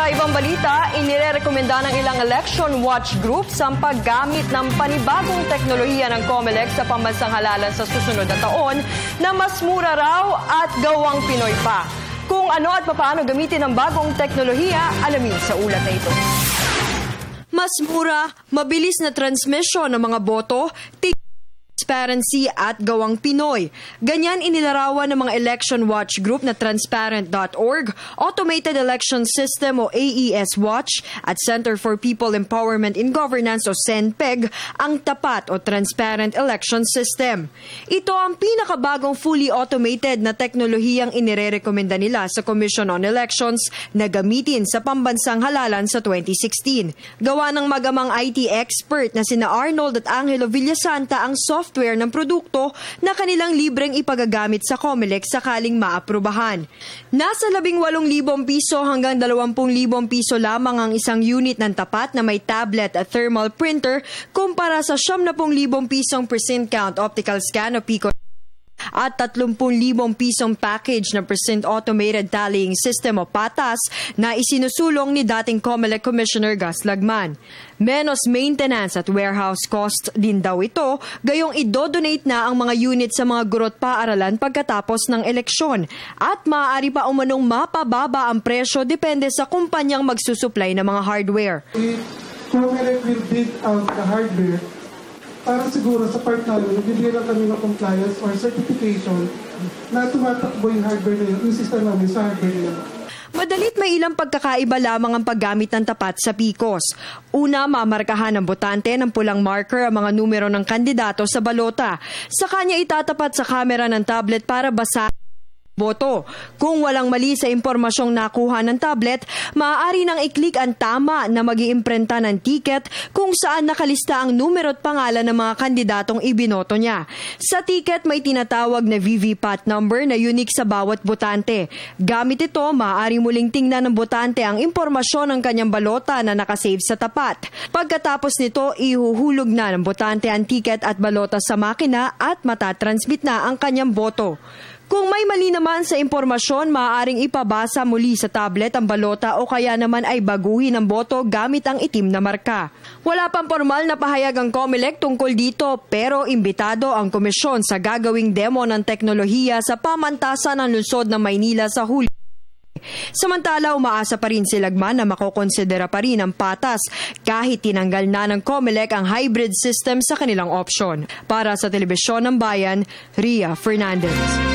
Sa ibang balita, inirekomenda ng ilang election watch groups ang paggamit ng panibagong teknolohiya ng COMELEC sa pambansang halalan sa susunod na taon na mas mura raw at gawang Pinoy pa. Kung ano at paano gamitin ang bagong teknolohiya, alamin sa ulat na ito. Mas mura, mabilis na transmission ng mga boto, transparency at gawang Pinoy. Ganyan inilarawan ng mga election watch group na transparent.org, Automated Election System o AES Watch at Center for People Empowerment in Governance o CENPEG ang tapat o transparent election system. Ito ang pinakabagong fully automated na teknolohiyang inirerekomenda nila sa Commission on Elections na gamitin sa pambansang halalan sa 2016. Gawa ng magamang IT expert na sina Arnold at Angelo Villasanta ang software ng produkto na kanilang libreng ipagagamit sa COMELEC sakaling maaprubahan. Nasa 18,000 piso hanggang 20,000 piso lamang ang isang unit ng tapat na may tablet at thermal printer kumpara sa 70,000 pisong percent count optical scan o PICO at 30,000 pisong package na percent automated tallying system o PATAS na isinusulong ni dating COMELEC Commissioner Gus Lagman. Menos maintenance at warehouse cost din daw ito, gayong idodonate na ang mga unit sa mga gurot paaralan pagkatapos ng eleksyon at maaari pa umanong mapababa ang presyo depende sa kumpanyang magsusupply ng mga hardware. COMELEC will bid out the hardware para siguro sa part namin, bibigyan kami ng compliance or certification na tumatakbo yung hardware na yun, yung system namin sa hardware na yun. Madalit may ilang pagkakaiba lamang ang paggamit ng tapat sa PICOS. Una, mamarkahan ng botante ng pulang marker ang mga numero ng kandidato sa balota. Sa kanya itatapat sa kamera ng tablet para basahin boto. Kung walang mali sa impormasyong nakuha ng tablet, maaari nang i-click ang tama na mag-iimprenta ng ticket kung saan nakalista ang numero at pangalan ng mga kandidatong ibinoto niya. Sa ticket may tinatawag na VVPAT number na unique sa bawat botante. Gamit ito, maaari muling tingnan ng botante ang impormasyon ng kanyang balota na nakasave sa tapat. Pagkatapos nito, ihuhulog na ng botante ang ticket at balota sa makina at matatransmit na ang kanyang boto. Kung may mali naman sa impormasyon, maaaring ipabasa muli sa tablet ang balota o kaya naman ay baguhin ang boto gamit ang itim na marka. Wala pang formal na pahayag ang COMELEC tungkol dito pero imbitado ang komisyon sa gagawing demo ng teknolohiya sa pamantasan ng lungsod ng Maynila sa Hulyo. Samantala, umaasa pa rin si Lagman na makokonsidera pa rin ang PATAS kahit tinanggal na ng COMELEC ang hybrid system sa kanilang opsyon. Para sa Telebisyon ng Bayan, Ria Fernandez.